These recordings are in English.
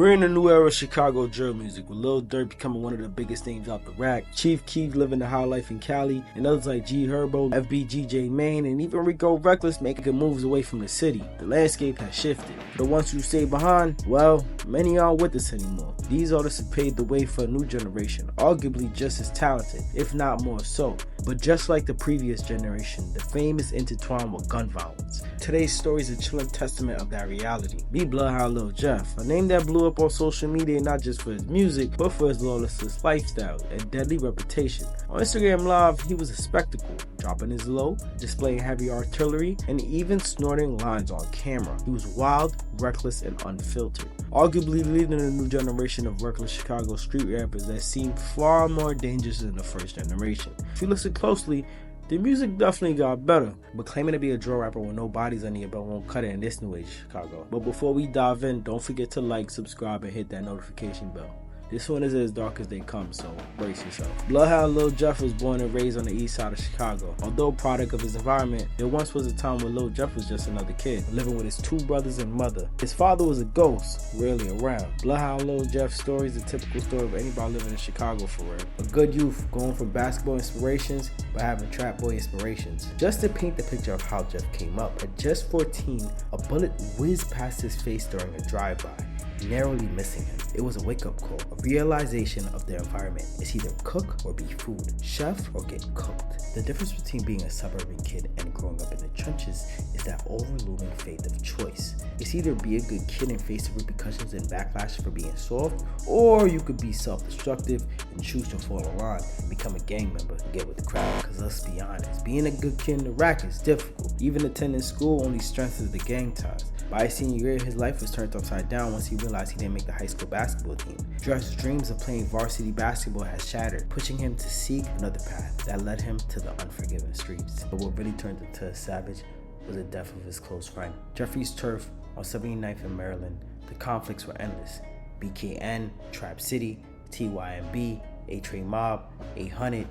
We're in a new era of Chicago drill music, with Lil Durk becoming one of the biggest names out the rack, Chief Keef living the high life in Cali, and others like G Herbo, FBGJ Maine, and even Rico Reckless making moves away from the city. The landscape has shifted. For the ones who stay behind, well, many aren't with us anymore. These artists have paved the way for a new generation, arguably just as talented, if not more so. But just like the previous generation, the fame is intertwined with gun violence. Today's story is a chilling testament of that reality. Meet Bloodhound Lil Jeff, a name that blew up on social media not just for his music, but for his lawless lifestyle and deadly reputation. On Instagram Live, he was a spectacle, dropping his low, displaying heavy artillery, and even snorting lines on camera. He was wild, reckless, and unfiltered, arguably leading a new generation of reckless Chicago street rappers that seem far more dangerous than the first generation. If you listen closely, the music definitely got better, but claiming to be a drill rapper with no bodies under your belt won't cut it in this new age of Chicago. But before we dive in, don't forget to like, subscribe, and hit that notification bell. This one is as dark as they come, so brace yourself. Bloodhound Lil Jeff was born and raised on the east side of Chicago. Although a product of his environment, there once was a time when Lil Jeff was just another kid, living with his two brothers and mother. His father was a ghost, rarely around. Bloodhound Lil Jeff's story is a typical story of anybody living in Chicago for real. A good youth going from basketball inspirations, but having trap boy inspirations. Just to paint the picture of how Jeff came up, at just 14, a bullet whizzed past his face during a drive-by, narrowly missing him. It was a wake-up call, a realization of their environment. It's either cook or be food, chef or get cooked. The difference between being a suburban kid and growing up in the trenches is that overlooming fate of choice. It's either be a good kid and face the repercussions and backlash for being soft, or you could be self-destructive and choose to fall in line and become a gang member and get with the crowd. Cause let's be honest, being a good kid in the rack is difficult. Even attending school only strengthens the gang ties. By his senior year, his life was turned upside down once he realized he didn't make the high school basketball team. Jeff's dreams of playing varsity basketball had shattered, pushing him to seek another path that led him to the unforgiving streets. But what really turned him to a savage was the death of his close friend. Jeffrey's turf on 79th in Maryland, the conflicts were endless. BKN, Trap City, TYMB, A-Train Mob, 800.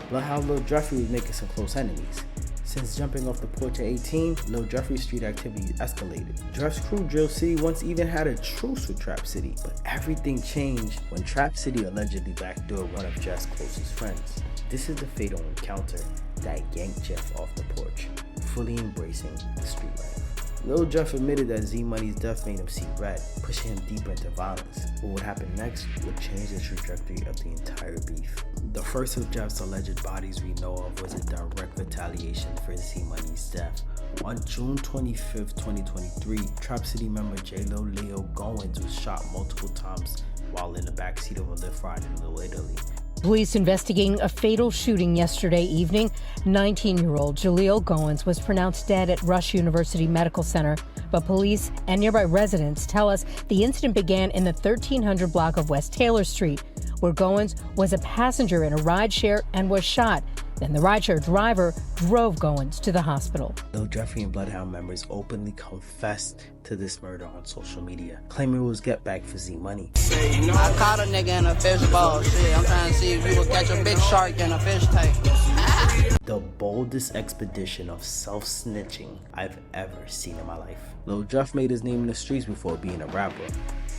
Bloodhound Lil Jeffrey was making some close enemies. Since jumping off the porch at 18, Lil Jeffrey's street activity escalated. Jeff's crew, Drill City, once even had a truce with Trap City, but everything changed when Trap City allegedly backdoored one of Jeff's closest friends. This is the fatal encounter that yanked Jeff off the porch, fully embracing the street life. Lil Jeff admitted that Z Money's death made him see red, pushing him deeper into violence. But what happened next would change the trajectory of the entire beef. The first of Jeff's alleged bodies we know of was a direct retaliation for Z Money's death. On June 25th, 2023, Trap City member J-Lo Leo Goins was shot multiple times while in the backseat of a Lyft ride in Little Italy. Police investigating a fatal shooting yesterday evening. 19-year-old Jaleel Goins was pronounced dead at Rush University Medical Center, but police and nearby residents tell us the incident began in the 1300 block of West Taylor Street, where Goins was a passenger in a rideshare and was shot. Then the rideshare driver drove Goins to the hospital. Lil Jeffrey and Bloodhound members openly confessed to this murder on social media, claiming it was get back for Z Money. I caught a nigga in a fishbowl. Shit, I'm trying to see if you will catch a big shark in a fish tank. The boldest expedition of self-snitching I've ever seen in my life. Lil Jeff made his name in the streets before being a rapper.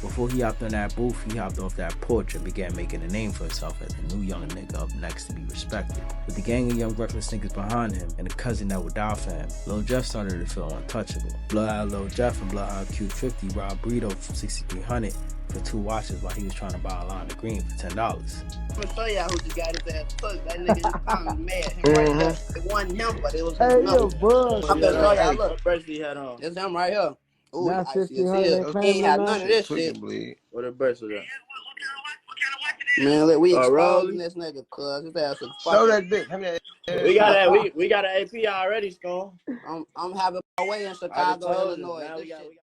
Before he hopped on that booth, he hopped off that porch and began making a name for himself as the new young nigga up next to be respected. With the gang of young reckless niggas behind him and a cousin that would die for him, Lil Jeff started to feel untouchable. Bloodhound Lil Jeff and Bloodhound Q50 robbed Burrito from 6300 for 2 watches while he was trying to buy a line of green for $10. I'm gonna show y'all who just got his ass fucked. That nigga just pounded mad. Him right there. It wasn't him, but it was his number. I'm gonna show y'all. Look, first he had on. It's him right here. Ooh, I see his he ain't had none of this shit. What a burst was that? Man, look, we exposing this nigga, cuz his ass is fucking. Show that bitch. We got an AP already, Stone. I'm having my way in Chicago, Illinois.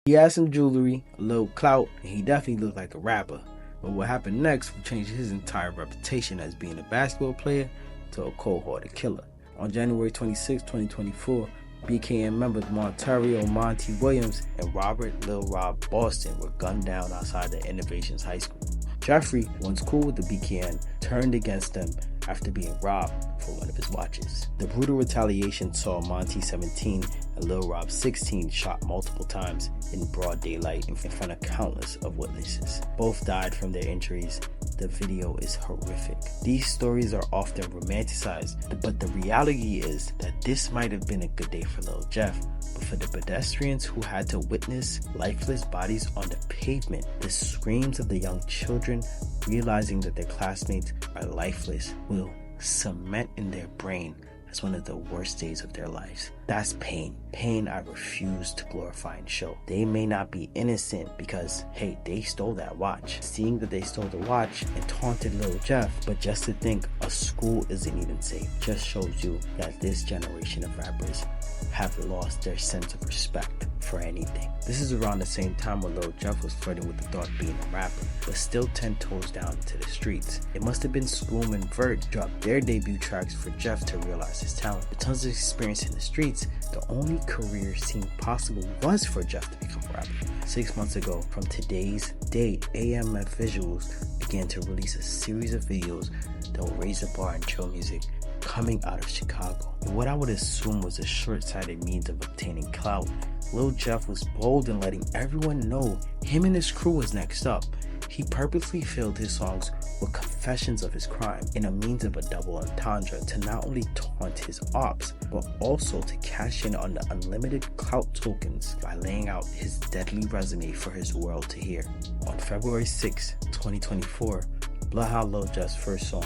He had some jewelry, a little clout, and he definitely looked like a rapper. But what happened next would change his entire reputation as being a basketball player to a cold-hearted killer. On January 26, 2024, BKN members Montario Monty Williams and Robert Lil Rob Boston were gunned down outside the Innovations High School. Jeffrey, once cool with the BKN, turned against them after being robbed, for one of his watches. The brutal retaliation saw Monty 17 and Lil Rob 16 shot multiple times in broad daylight in front of countless of witnesses. Both died from their injuries. The video is horrific. These stories are often romanticized, but the reality is that this might have been a good day for Lil Jeff, but for the pedestrians who had to witness lifeless bodies on the pavement, the screams of the young children realizing that their classmates are lifeless will cement in their brain as one of the worst days of their lives. That's pain. Pain I refuse to glorify and show. They may not be innocent because, hey, they stole that watch. Seeing that they stole the watch and taunted Lil Jeff, but just to think a school isn't even safe just shows you that this generation of rappers have lost their sense of respect for anything. This is around the same time when Lil Jeff was flirting with the thought of being a rapper, but still 10 toes down into the streets. It must have been Schoolman and Vert dropped their debut tracks for Jeff to realize his talent. With tons of experience in the streets, the only career seemed possible was for Jeff to become a rapper. 6 months ago, from today's date, AMF Visuals began to release a series of videos that will raise the bar in drill music coming out of Chicago. In what I would assume was a short-sighted means of obtaining clout, Lil Jeff was bold in letting everyone know him and his crew was next up. He purposely filled his songs with confessions of his crime in a means of a double entendre to not only taunt his ops, but also to cash in on the unlimited clout tokens by laying out his deadly resume for his world to hear. On February 6, 2024, Bloodhound Lil Jeff's first song,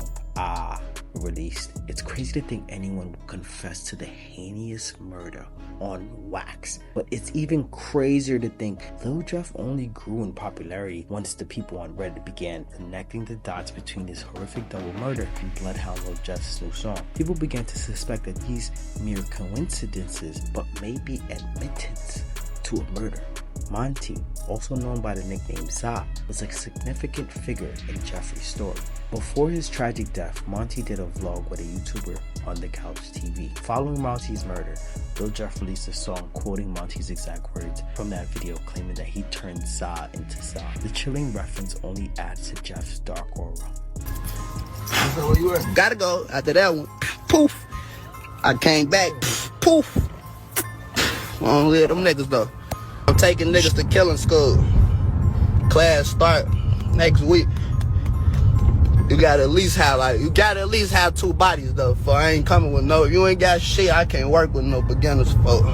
released. It's crazy to think anyone would confess to the heinous murder on wax, but it's even crazier to think Lil Jeff only grew in popularity once the people on Reddit began connecting the dots between his horrific double murder and Bloodhound Lil Jeff's new song. People began to suspect that these mere coincidences, but maybe admittance to a murder. Monty, also known by the nickname Za, was a significant figure in Jeffrey's story. Before his tragic death, Monty did a vlog with a YouTuber on the Couch TV. Following Monty's murder, Lil Jeff released a song quoting Monty's exact words from that video, claiming that he turned Za into Za. The chilling reference only adds to Jeff's dark aura. Where you at? Gotta go. After that one, poof. I came back, poof. I don't live them niggas though. I'm taking niggas to killing school. Class start next week. You gotta at least have 2 bodies though. For I ain't coming with no. If you ain't got shit, I can't work with no beginners folk.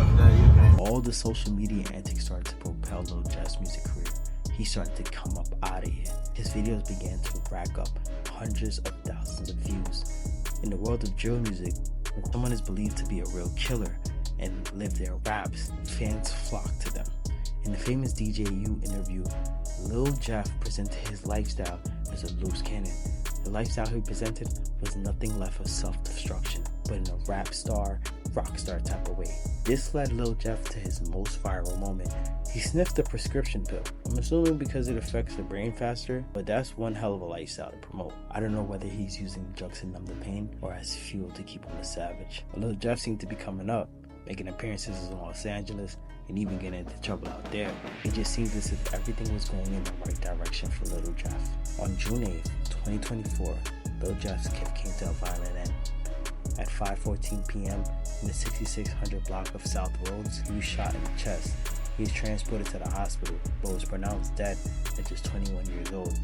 All the social media antics started to propel Lil Jeff's music career. He started to come up out of here. His videos began to rack up hundreds of thousands of views. In the world of drill music, when someone is believed to be a real killer and live their raps, fans flock to them. In the famous DJU interview, Lil Jeff presented his lifestyle as a loose cannon. The lifestyle he presented was nothing left of self-destruction, but in a rap star, rock star type of way. This led Lil Jeff to his most viral moment. He sniffed the prescription pill. I'm assuming because it affects the brain faster, but that's one hell of a lifestyle to promote. I don't know whether he's using drugs to numb the pain or as fuel to keep him a savage. But Lil Jeff seemed to be coming up, making appearances in Los Angeles and even getting into trouble out there. It just seemed as if everything was going in the right direction for Lil Jeff. On June 8th, 2024, Lil Jeff's gift came to a violent end. At 5:14 p.m. in the 6600 block of South Roads, he was shot in the chest. He was transported to the hospital, but was pronounced dead at just 21 years old.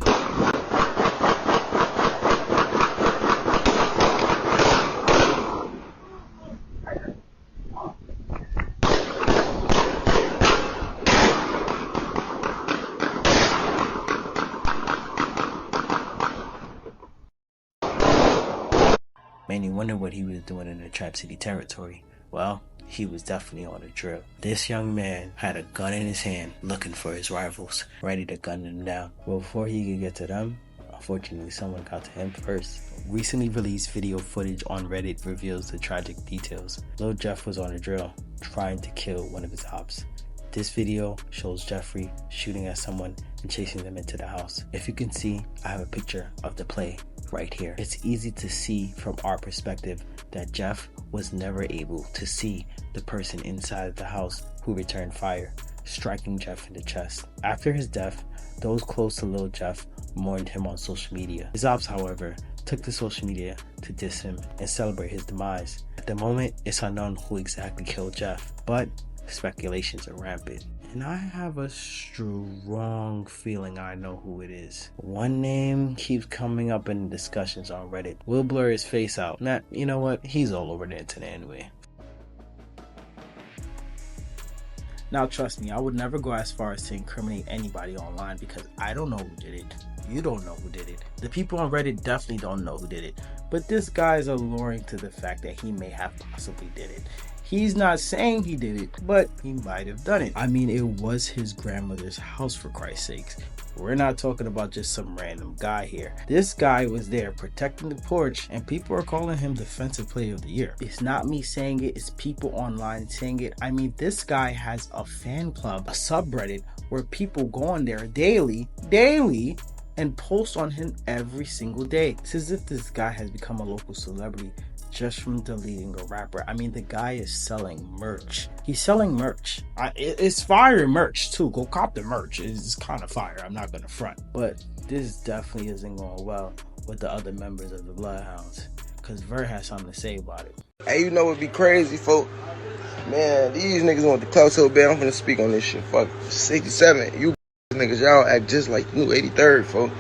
Many wondered what he was doing in the Trap City territory. Well, he was definitely on a drill. This young man had a gun in his hand, looking for his rivals, ready to gun them down. But before he could get to them, unfortunately someone got to him first. Recently released video footage on Reddit reveals the tragic details. Lil Jeff was on a drill, trying to kill one of his ops. This video shows Jeffrey shooting at someone and chasing them into the house. If you can see, I have a picture of the play right here. It's easy to see from our perspective that Jeff was never able to see the person inside the house who returned fire, striking Jeff in the chest. After his death, those close to Lil Jeff mourned him on social media. His ops, however, took to social media to diss him and celebrate his demise. At the moment, it's unknown who exactly killed Jeff, but speculations are rampant. And I have a strong feeling I know who it is. One name keeps coming up in discussions on Reddit. We'll blur his face out. Nah, you know what? He's all over the internet anyway. Now trust me, I would never go as far as to incriminate anybody online because I don't know who did it. You don't know who did it. The people on Reddit definitely don't know who did it. But this guy is alluring to the fact that he may have possibly did it. He's not saying he did it, but he might have done it. I mean, it was his grandmother's house, for Christ's sakes. We're not talking about just some random guy here. This guy was there protecting the porch, and people are calling him Defensive Player of the Year. It's not me saying it, it's people online saying it. I mean, this guy has a fan club, a subreddit, where people go on there daily, and post on him every single day. It's as if this guy has become a local celebrity just from deleting a rapper. I mean, the guy is selling merch. He's selling merch. It's fire merch too. Go cop the merch. It's kind of fire. I'm not gonna front. But this definitely isn't going well with the other members of the Bloodhounds, because Vert has something to say about it. Hey, you know what'd be crazy, folk? Man, these niggas want the clout so bad. I'm finna speak on this shit. Fuck 67. You niggas, y'all act just like you 83rd, folk.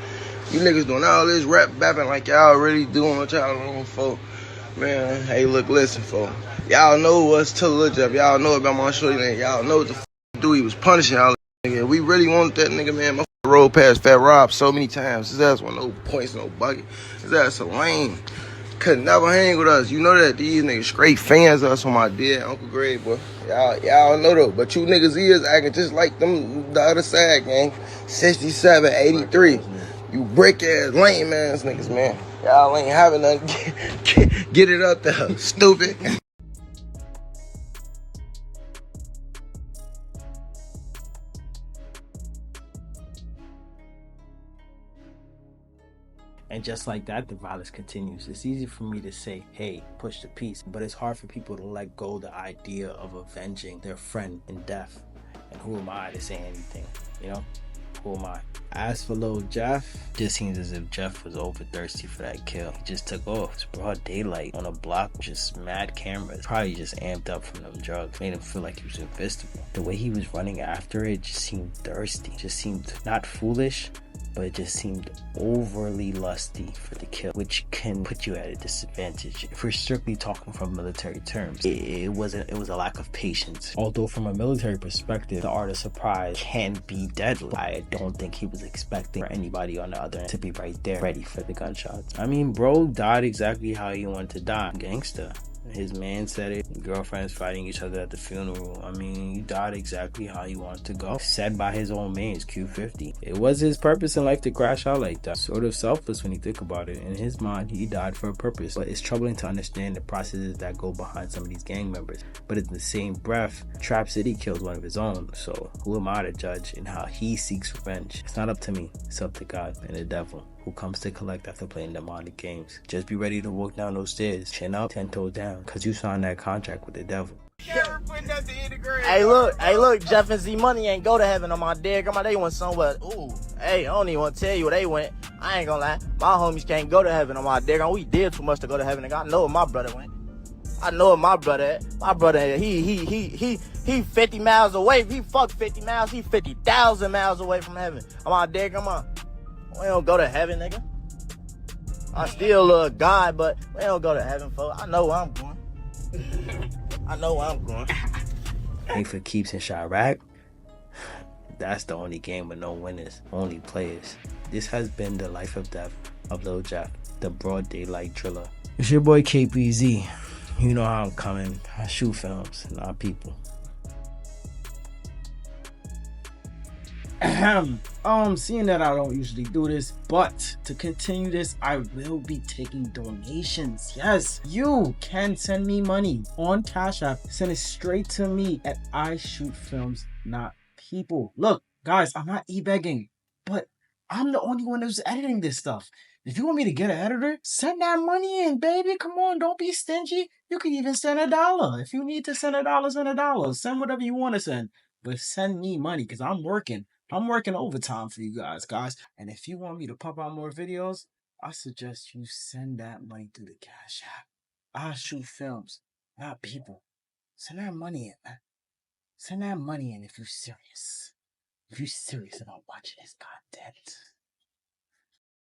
You niggas doing all this rap bapping like y'all already doing what y'all doing, folk. Man, hey, look, listen, folks. Y'all know what's to Lil Jeff. Y'all know about my shorty, man. Y'all know what the do. He was punishing y'all. Nigga. We really wanted that nigga, man. My rolled past Fat Rob so many times. His ass wasn't no points, no bucket. His ass so lame. Could never hang with us. You know that these niggas straight fans of us on my dead Uncle Greg, boy. Y'all know though. But you niggas is acting just like them, the other side, gang. 67, 83. You brick ass, lame ass niggas, man. Y'all ain't having nothing. Get it up there, stupid. And just like that, the violence continues. It's easy for me to say, hey, push the peace, but it's hard for people to let go of the idea of avenging their friend in death. And who am I to say anything, you know? Who am I? As for Lil Jeff, it just seems as if Jeff was over thirsty for that kill. He just took off. It's broad daylight on a block, just mad cameras. Probably just amped up from them drugs. Made him feel like he was invincible. The way he was running after it just seemed thirsty. Just seemed not foolish, but it just seemed overly lusty for the kill, which can put you at a disadvantage. If we're strictly talking from military terms, it was a lack of patience. Although from a military perspective, the art of surprise can be deadly. I don't think he was expecting anybody on the other end to be right there, ready for the gunshots. I mean, bro died exactly how he wanted to die. Gangsta. His man said it. Girlfriends fighting each other at the funeral. I mean, he died exactly how he wanted to go. Said by his own man, Q50. It was his purpose in life to crash out like that. Sort of selfless when you think about it. In his mind, he died for a purpose. But it's troubling to understand the processes that go behind some of these gang members. But in the same breath, Trap City killed one of his own. So who am I to judge in how he seeks revenge? It's not up to me. It's up to God and the devil, who comes to collect after playing demonic games. Just be ready to walk down those stairs, chin up, 10 toes down, cause you signed that contract with the devil. Hey look, Jeff and Z Money ain't go to heaven on my dead grandma. They went somewhere. Ooh, hey, I don't even want to tell you where they went. I ain't gonna lie. My homies can't go to heaven on my dead grandma. We did too much to go to heaven. I know where my brother went. I know where my brother at. My brother, he 50 miles away. He fucked 50 miles. He 50,000 miles away from heaven on my dead grandma. We don't go to heaven, nigga. I still love God, but we don't go to heaven, folks. I know where I'm going. I know where I'm going. Ain't for keeps in Chirac. That's the only game with no winners, only players. This has been the life of death of Lil Jeff, the broad daylight driller. It's your boy KPZ. You know how I'm coming. I shoot films, not people. Seeing that I don't usually do this, but to continue this, I will be taking donations. Yes, you can send me money on Cash App. Send it straight to me at ishootfilmsnotpeople. Look, guys, I'm not e-begging, but I'm the only one who's editing this stuff. If you want me to get an editor, send that money in, baby. Come on, don't be stingy. You can even send $1. If you need to send $1, send $1. Send whatever you want to send, but send me money because I'm working. I'm working overtime for you guys. And if you want me to pump out more videos, I suggest you send that money through the Cash App. I shoot films, not people. Send that money in, man. Send that money in if you're serious. If you're serious about watching this content.